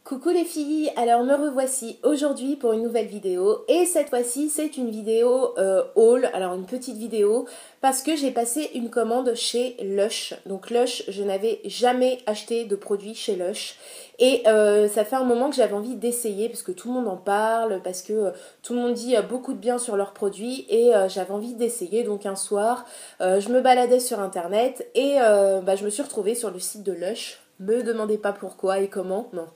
Coucou les filles, alors me revoici aujourd'hui pour une nouvelle vidéo et cette fois-ci c'est une vidéo haul, alors une petite vidéo parce que j'ai passé une commande chez Lush. Donc Lush, je n'avais jamais acheté de produits chez Lush et ça fait un moment que j'avais envie d'essayer parce que tout le monde en parle, parce que tout le monde dit beaucoup de bien sur leurs produits et j'avais envie d'essayer. Donc un soir, je me baladais sur internet et je me suis retrouvée sur le site de Lush. Me demandez pas pourquoi et comment, non,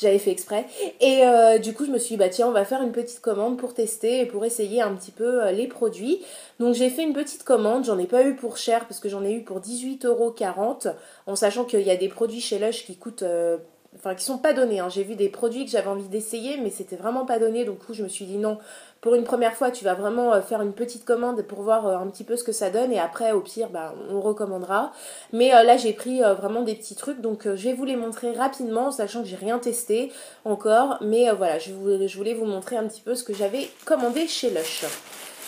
j'avais fait exprès. Et du coup, je me suis dit, bah tiens, on va faire une petite commande pour tester et pour essayer un petit peu les produits. Donc j'ai fait une petite commande, j'en ai pas eu pour cher parce que j'en ai eu pour 18,40 €, en sachant qu'il y a des produits chez Lush qui coûtent... Enfin, qui sont pas donnés, hein. J'ai vu des produits que j'avais envie d'essayer, mais c'était vraiment pas donné. Donc, du coup, je me suis dit non, pour une première fois, tu vas vraiment faire une petite commande pour voir un petit peu ce que ça donne. Et après, au pire, bah, on recommandera. Mais là, j'ai pris vraiment des petits trucs. Donc, je vais vous les montrer rapidement, sachant que j'ai rien testé encore. Mais voilà, je voulais vous montrer un petit peu ce que j'avais commandé chez Lush.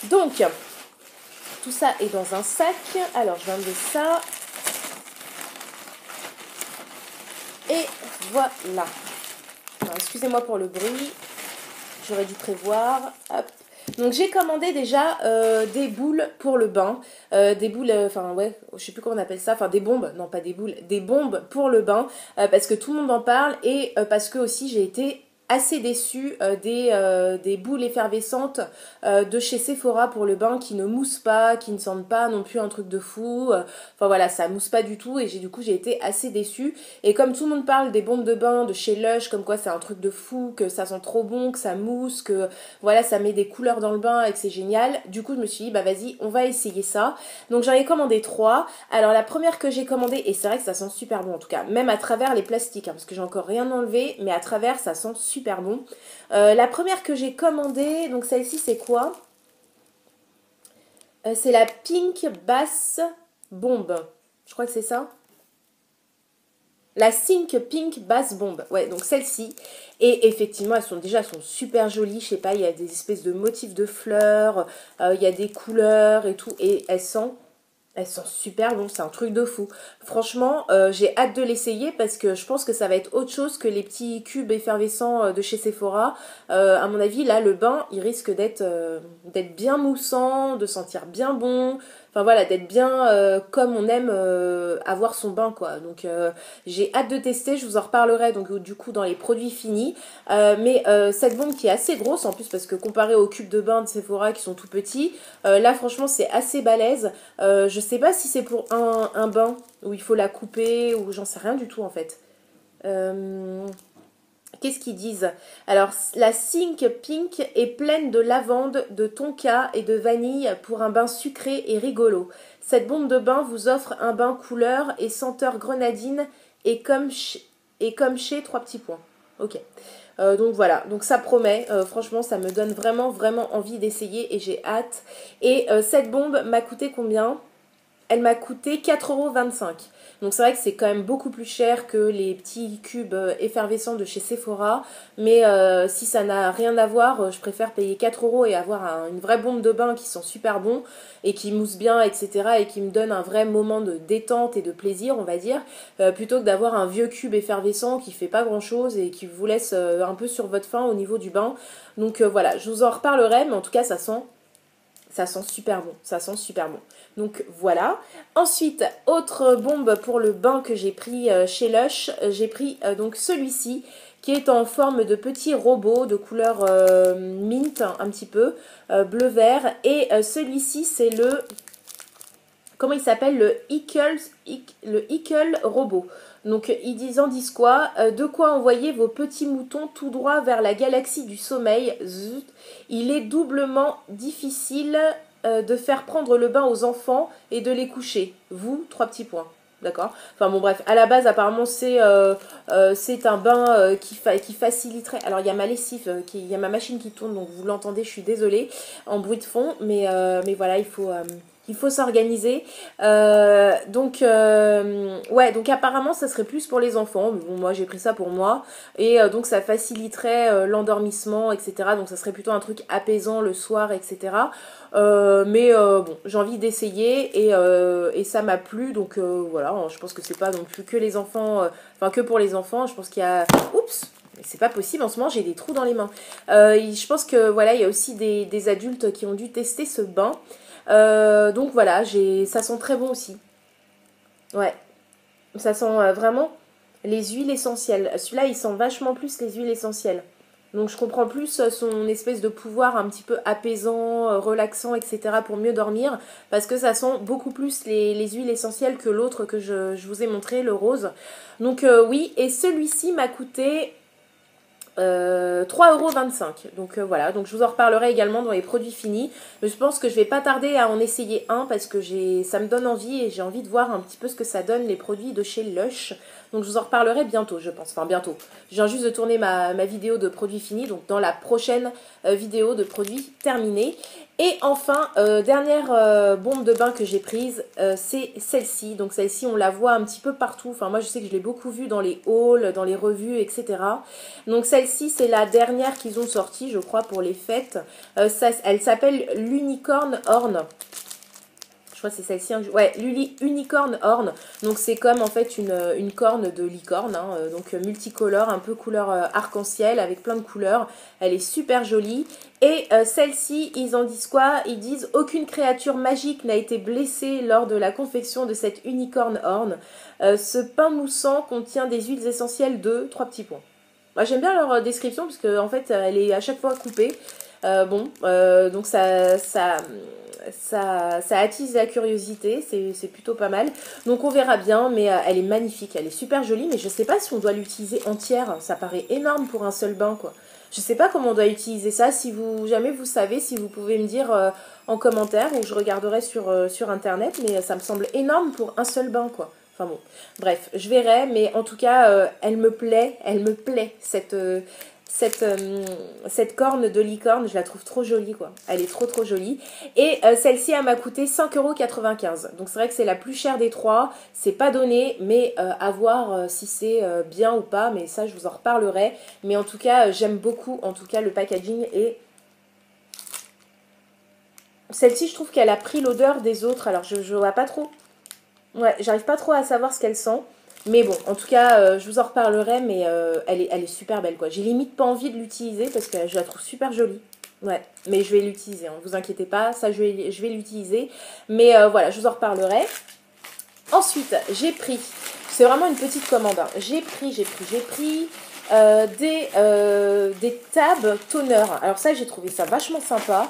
Donc, tout ça est dans un sac. Alors, je vais enlever ça. Et voilà. Excusez-moi pour le bruit. J'aurais dû prévoir. Hop. Donc j'ai commandé déjà des boules pour le bain. Des boules, enfin ouais, je sais plus comment on appelle ça. Enfin des bombes, non pas des boules, des bombes pour le bain. Parce que tout le monde en parle et parce que aussi j'ai été assez déçue des boules effervescentes de chez Sephora pour le bain qui ne moussent pas, qui ne sentent pas non plus un truc de fou. Enfin voilà, ça mousse pas du tout et du coup j'ai été assez déçue. Et comme tout le monde parle des bombes de bain de chez Lush, comme quoi c'est un truc de fou, que ça sent trop bon, que ça mousse, que voilà, ça met des couleurs dans le bain et que c'est génial. Du coup je me suis dit bah vas-y, on va essayer ça. Donc j'en ai commandé 3. Alors la première que j'ai commandée, et c'est vrai que ça sent super bon en tout cas, même à travers les plastiques, hein, parce que j'ai encore rien enlevé, mais à travers ça sent super bon. La première que j'ai commandée, donc celle-ci c'est quoi? C'est la Pink Bass Bomb. Je crois que c'est ça. La Think Pink Bass Bomb. Ouais, donc celle-ci. Et effectivement, elles sont super jolies. Je sais pas, il y a des espèces de motifs de fleurs. Il y a des couleurs et tout. Et elles sentent super bon, c'est un truc de fou. Franchement, j'ai hâte de l'essayer parce que je pense que ça va être autre chose que les petits cubes effervescents de chez Sephora. À mon avis, là, le bain, il risque d'être bien moussant, de sentir bien bon. Enfin voilà, d'être bien comme on aime avoir son bain, quoi. Donc j'ai hâte de tester, je vous en reparlerai donc du coup dans les produits finis. Mais cette bombe qui est assez grosse en plus parce que comparé aux cubes de bain de Sephora qui sont tout petits, là franchement c'est assez balèze. Je sais pas si c'est pour un bain où il faut la couper ou j'en sais rien du tout en fait. Qu'est-ce qu'ils disent? Alors, la Think Pink est pleine de lavande, de tonka et de vanille pour un bain sucré et rigolo. Cette bombe de bain vous offre un bain couleur et senteur grenadine et comme chez 3 petits points. Ok. Donc voilà, donc ça promet, franchement ça me donne vraiment envie d'essayer et j'ai hâte. Et cette bombe m'a coûté combien? Elle m'a coûté 4,25 €. Donc c'est vrai que c'est quand même beaucoup plus cher que les petits cubes effervescents de chez Sephora. Mais si ça n'a rien à voir, je préfère payer 4 € et avoir une vraie bombe de bain qui sent super bon et qui mousse bien, etc. et qui me donne un vrai moment de détente et de plaisir, on va dire, plutôt que d'avoir un vieux cube effervescent qui fait pas grand chose et qui vous laisse un peu sur votre faim au niveau du bain. Donc voilà, je vous en reparlerai, mais en tout cas ça sent super bon, ça sent super bon. Donc voilà. Ensuite, autre bombe pour le bain que j'ai pris chez Lush. J'ai pris donc celui-ci qui est en forme de petit robot de couleur mint un petit peu, bleu-vert. Et celui-ci c'est le... Comment il s'appelle? Le Ickle Robot. Donc ils en disent quoi? De quoi envoyer vos petits moutons tout droit vers la galaxie du sommeil. Zut. Il est doublement difficile de faire prendre le bain aux enfants et de les coucher. Vous, 3 petits points. D'accord. Enfin bon bref, à la base apparemment c'est un bain qui faciliterait. Alors il y a ma lessive, il y a ma machine qui tourne, donc vous l'entendez, je suis désolée en bruit de fond, mais voilà, il faut s'organiser. Ouais, donc apparemment ça serait plus pour les enfants, mais bon moi j'ai pris ça pour moi, et donc ça faciliterait l'endormissement, etc. Donc ça serait plutôt un truc apaisant le soir, etc. Mais bon, j'ai envie d'essayer et ça m'a plu, donc voilà, je pense que c'est pas non plus que les enfants, enfin que pour les enfants, je pense qu'il y a... Oups, c'est pas possible, en ce moment j'ai des trous dans les mains. Je pense que voilà, il y a aussi des adultes qui ont dû tester ce bain. Donc voilà, ça sent très bon aussi. Ouais, ça sent vraiment les huiles essentielles. Celui-là, il sent vachement plus les huiles essentielles. Donc je comprends plus son espèce de pouvoir un petit peu apaisant, relaxant, etc. pour mieux dormir. Parce que ça sent beaucoup plus les huiles essentielles que l'autre que je vous ai montré, le rose. Donc oui, et celui-ci m'a coûté 3,25 €. Donc voilà, donc je vous en reparlerai également dans les produits finis. Mais je pense que je vais pas tarder à en essayer un parce que ça me donne envie et j'ai envie de voir un petit peu ce que ça donne les produits de chez Lush. Donc je vous en reparlerai bientôt, je pense. Enfin bientôt. Je viens juste de tourner ma vidéo de produits finis, donc dans la prochaine vidéo de produits terminés. Et enfin, dernière bombe de bain que j'ai prise, c'est celle-ci. Donc celle-ci, on la voit un petit peu partout. Enfin moi je sais que je l'ai beaucoup vue dans les hauls, dans les revues, etc. Donc celle-ci, c'est la dernière qu'ils ont sortie, je crois, pour les fêtes. Elle s'appelle l'Unicorn Horn. Je crois que c'est celle-ci. Ouais, Unicorn Horn. Donc c'est comme en fait une corne de licorne. Hein, donc multicolore, un peu couleur arc-en-ciel avec plein de couleurs. Elle est super jolie. Et celle-ci, ils en disent quoi? Ils disent aucune créature magique n'a été blessée lors de la confection de cette Unicorn Horn. Ce pain moussant contient des huiles essentielles de 3 petits points. Bah, j'aime bien leur description parce qu'en fait elle est à chaque fois coupée. Donc ça attise la curiosité, c'est plutôt pas mal. Donc on verra bien, mais elle est magnifique, elle est super jolie, mais je sais pas si on doit l'utiliser entière, ça paraît énorme pour un seul bain quoi. Je sais pas comment on doit utiliser ça, si jamais vous savez, si vous pouvez me dire en commentaire ou je regarderai sur internet, mais ça me semble énorme pour un seul bain quoi. Enfin bon, bref, je verrai, mais en tout cas, elle me plaît, cette corne de licorne, je la trouve trop jolie quoi. Elle est trop jolie. Et celle-ci, elle m'a coûté 5,95 €. Donc c'est vrai que c'est la plus chère des trois. C'est pas donné, mais à voir si c'est bien ou pas. Mais ça, je vous en reparlerai. Mais en tout cas, j'aime beaucoup en tout cas le packaging. Et celle-ci, je trouve qu'elle a pris l'odeur des autres. Alors je vois pas trop. Ouais, j'arrive pas trop à savoir ce qu'elle sent. Mais bon, en tout cas, je vous en reparlerai, mais elle est super belle, quoi. J'ai limite pas envie de l'utiliser parce que je la trouve super jolie. Ouais, mais je vais l'utiliser, hein, vous inquiétez pas, ça je vais l'utiliser. Mais voilà, je vous en reparlerai. Ensuite, j'ai pris, c'est vraiment une petite commande, hein. J'ai pris des tabs toner. Alors ça, j'ai trouvé ça vachement sympa.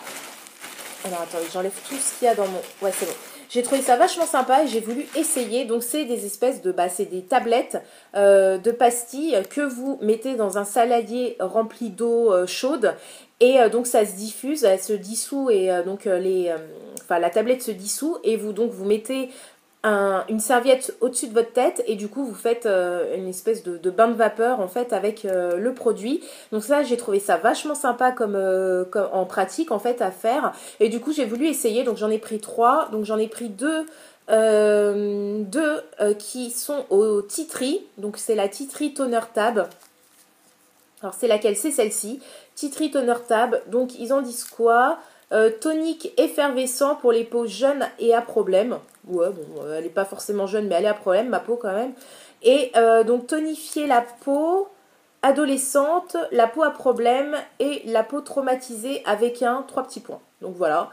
Alors attendez, j'enlève tout ce qu'il y a dans mon... Ouais, c'est bon. J'ai trouvé ça vachement sympa et j'ai voulu essayer. Donc c'est des espèces de... c'est des tablettes de pastilles que vous mettez dans un saladier rempli d'eau chaude. Et donc ça se diffuse, elle se dissout et la tablette se dissout. Et vous mettez une serviette au-dessus de votre tête et du coup vous faites une espèce de bain de vapeur en fait avec le produit. Donc ça j'ai trouvé ça vachement sympa comme en pratique en fait à faire et du coup j'ai voulu essayer, donc j'en ai pris 3, donc j'en ai pris deux qui sont au tea tree, donc c'est la tea tree toner tab. Alors c'est laquelle? C'est celle-ci, tea tree toner tab. Donc ils en disent quoi? Tonique effervescent pour les peaux jeunes et à problème. Ouais, bon, elle n'est pas forcément jeune, mais elle est à problème, ma peau quand même. Et donc tonifier la peau adolescente, la peau à problème et la peau traumatisée avec 3 petits points. Donc voilà.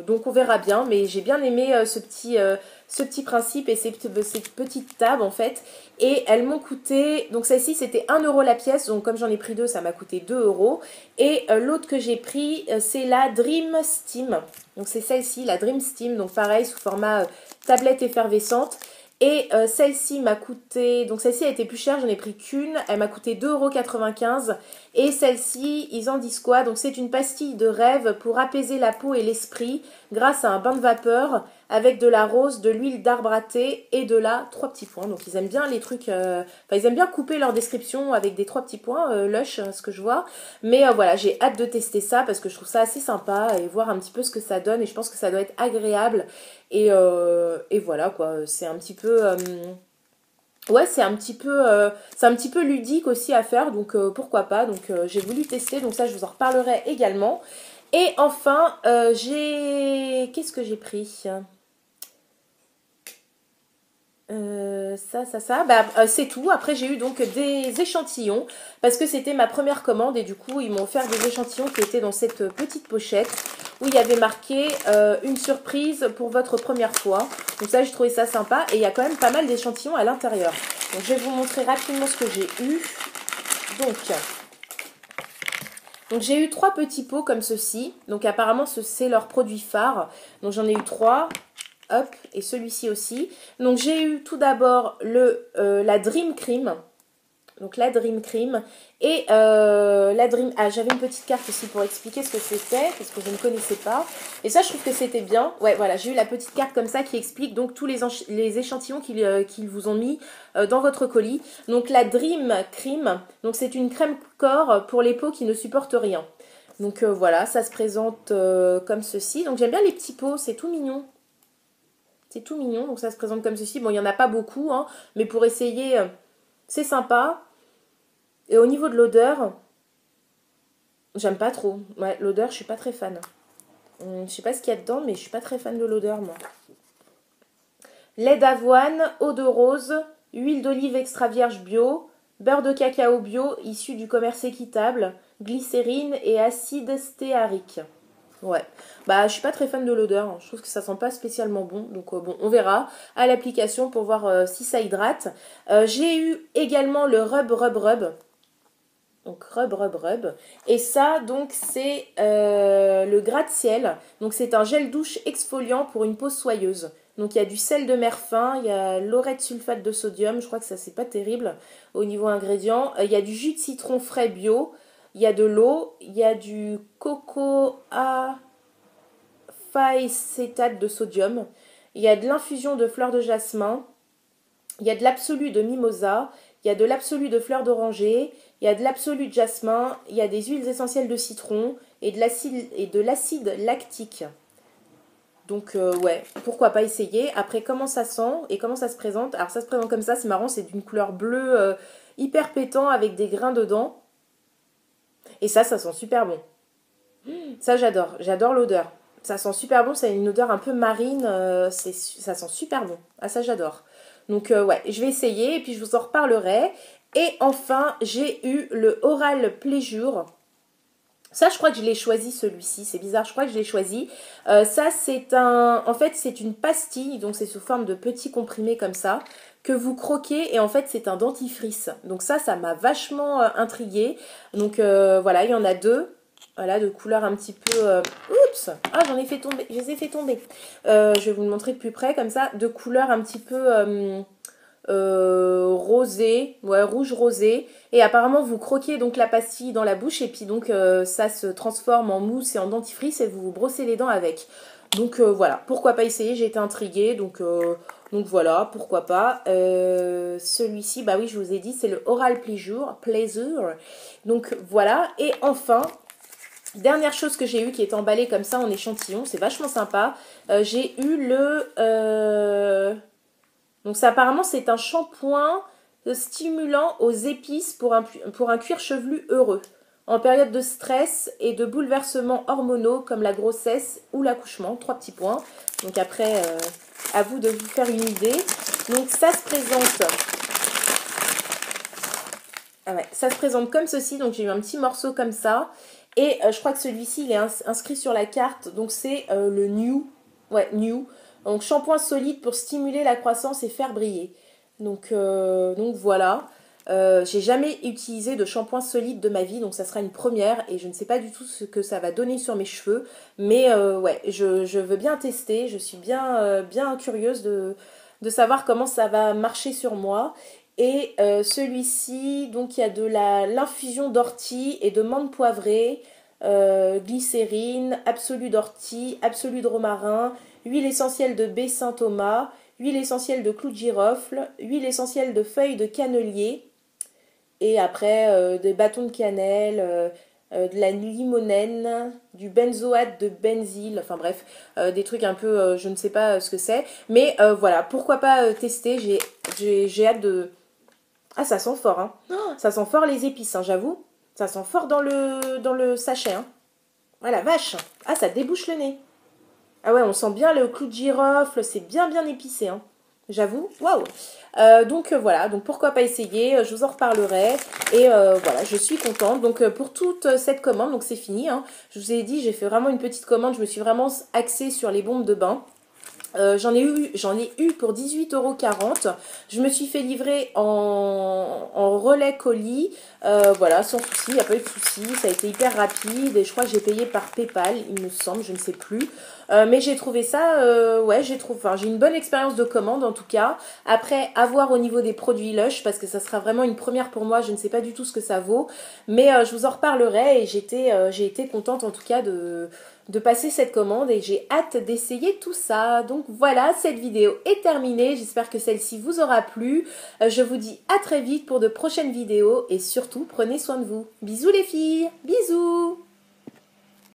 Donc on verra bien, mais j'ai bien aimé ce petit principe et ces petites tables en fait. Et elles m'ont coûté, donc celle-ci c'était 1 € la pièce, donc comme j'en ai pris deux, ça m'a coûté 2 €. Et l'autre que j'ai pris, c'est la Dream Steam. Donc c'est celle-ci, la Dream Steam, donc pareil sous format tablette effervescente. Et celle-ci m'a coûté, donc celle-ci a été plus chère, j'en ai pris qu'une, elle m'a coûté 2,95 €. Et celle-ci, ils en disent quoi? Donc c'est une pastille de rêve pour apaiser la peau et l'esprit grâce à un bain de vapeur avec de la rose, de l'huile d'arbre à thé et de la 3 petits points. Donc ils aiment bien les trucs, ils aiment bien couper leur description avec des 3 petits points, Lush, ce que je vois. Mais voilà, j'ai hâte de tester ça parce que je trouve ça assez sympa et voir un petit peu ce que ça donne et je pense que ça doit être agréable. Et voilà quoi, c'est un petit peu... ouais, c'est un petit peu ludique aussi à faire, donc pourquoi pas. Donc j'ai voulu tester, donc ça je vous en reparlerai également. Et enfin, qu'est-ce que j'ai pris? Ça. Bah, c'est tout. Après, j'ai eu donc des échantillons parce que c'était ma première commande et du coup, ils m'ont offert des échantillons qui étaient dans cette petite pochette où il y avait marqué une surprise pour votre première fois. Donc ça, j'ai trouvé ça sympa et il y a quand même pas mal d'échantillons à l'intérieur. Donc, je vais vous montrer rapidement ce que j'ai eu. Donc j'ai eu 3 petits pots comme ceci. Donc apparemment, c'est leur produit phare. Donc j'en ai eu 3. Hop, et celui-ci aussi. Donc j'ai eu tout d'abord la Dream Cream. Donc la Dream Cream. Et la Dream... Ah, j'avais une petite carte aussi pour expliquer ce que c'était, parce que je ne connaissais pas. Et ça, je trouve que c'était bien. Ouais, voilà, j'ai eu la petite carte comme ça qui explique donc tous les échantillons qu'ils vous ont mis dans votre colis. Donc la Dream Cream, donc c'est une crème corps pour les peaux qui ne supportent rien. Donc voilà, ça se présente comme ceci. Donc j'aime bien les petits pots, c'est tout mignon. C'est tout mignon, donc ça se présente comme ceci. Bon, il n'y en a pas beaucoup, hein, mais pour essayer, c'est sympa. Et au niveau de l'odeur, j'aime pas trop. Ouais, l'odeur, je suis pas très fan. Je sais pas ce qu'il y a dedans, mais je suis pas très fan de l'odeur, moi. Lait d'avoine, eau de rose, huile d'olive extra vierge bio, beurre de cacao bio issu du commerce équitable, glycérine et acide stéarique. Ouais, bah je suis pas très fan de l'odeur, hein. Je trouve que ça sent pas spécialement bon, donc bon, on verra à l'application pour voir si ça hydrate. J'ai eu également le rub, donc rub, et ça donc c'est le gratte-ciel, donc c'est un gel douche exfoliant pour une peau soyeuse. Donc il y a du sel de mer fin, il y a l'aurette sulfate de sodium, je crois que ça c'est pas terrible au niveau ingrédients. Il y a du jus de citron frais bio, il y a de l'eau, il y a du coco à cétate de sodium, il y a de l'infusion de fleurs de jasmin, il y a de l'absolu de mimosa, il y a de l'absolu de fleurs d'oranger, il y a de l'absolu de jasmin, il y a des huiles essentielles de citron et de l'acide lactique. Donc ouais, pourquoi pas essayer. Après, comment ça sent et comment ça se présente? Alors ça se présente comme ça, c'est marrant, c'est d'une couleur bleue hyper pétant avec des grains dedans. Et ça sent super bon. Ça j'adore l'odeur. Ça sent super bon, ça a une odeur un peu marine, ça sent super bon. Ah ça j'adore. Donc ouais, je vais essayer et puis je vous en reparlerai. Et enfin, j'ai eu le Oral Pleasure. Ça, je crois que je l'ai choisi celui-ci. C'est bizarre, je crois que je l'ai choisi. Ça, en fait, c'est une pastille, donc c'est sous forme de petits comprimés comme ça, que vous croquez et en fait, c'est un dentifrice. Donc ça m'a vachement intriguée. Donc voilà, il y en a 2. Voilà, de couleur un petit peu... Oups! Ah, j'en ai fait tomber. Je les ai fait tomber. Je vais vous le montrer de plus près, comme ça. De couleur un petit peu rosé, ouais, rouge rosé. Et apparemment, vous croquez donc la pastille dans la bouche et puis donc ça se transforme en mousse et en dentifrice et vous vous brossez les dents avec. Donc voilà, pourquoi pas essayer, j'ai été intriguée. Donc voilà, pourquoi pas. Celui-ci, bah oui, je vous ai dit, c'est le Oral Pleasure. Donc voilà, et enfin... Dernière chose que j'ai eu qui est emballée comme ça en échantillon, c'est vachement sympa. J'ai eu donc ça apparemment c'est un shampoing stimulant aux épices pour un cuir chevelu heureux. En période de stress et de bouleversements hormonaux comme la grossesse ou l'accouchement. 3 petits points. Donc après, à vous de vous faire une idée. Donc ça se présente... Ah ouais, ça se présente comme ceci. Donc j'ai eu un petit morceau comme ça. Et je crois que celui-ci, il est inscrit sur la carte. Donc, c'est le New. Ouais, New. Donc, shampoing solide pour stimuler la croissance et faire briller. Donc voilà. J'ai jamais utilisé de shampoing solide de ma vie. Donc, ça sera une première. Et je ne sais pas du tout ce que ça va donner sur mes cheveux. Mais ouais, je veux bien tester. Je suis bien curieuse de savoir comment ça va marcher sur moi. Et celui-ci, donc il y a de l'infusion d'ortie et de menthe poivrée, glycérine, absolu d'ortie, absolu de romarin, huile essentielle de baie Saint-Thomas, huile essentielle de clou de girofle, huile essentielle de feuilles de cannelier, et après des bâtons de cannelle, de la limonène, du benzoate de benzyle, enfin bref, des trucs un peu, je ne sais pas ce que c'est, mais voilà, pourquoi pas tester, j'ai hâte de... Ah, ça sent fort, hein. Oh, ça sent fort les épices, hein, j'avoue. Ça sent fort dans le sachet, hein. Ah la vache. Ah, ça débouche le nez. Ah ouais, on sent bien le clou de girofle, c'est bien épicé, hein. J'avoue, waouh. Donc voilà, donc pourquoi pas essayer, je vous en reparlerai et voilà, je suis contente. Donc pour toute cette commande, donc c'est fini, hein. Je vous ai dit, j'ai fait vraiment une petite commande, je me suis vraiment axée sur les bombes de bain. J'en ai eu pour 18,40 €. Je me suis fait livrer en relais colis. Voilà, sans souci, il n'y a pas eu de souci. Ça a été hyper rapide et je crois que j'ai payé par PayPal, il me semble, je ne sais plus. Mais j'ai trouvé ça, ouais, enfin, j'ai une bonne expérience de commande en tout cas. Après, à voir au niveau des produits Lush parce que ça sera vraiment une première pour moi. Je ne sais pas du tout ce que ça vaut. Mais je vous en reparlerai et j'ai été contente en tout cas de passer cette commande et j'ai hâte d'essayer tout ça. Donc voilà, cette vidéo est terminée. J'espère que celle-ci vous aura plu. Je vous dis à très vite pour de prochaines vidéos et surtout prenez soin de vous. Bisous les filles, bisous.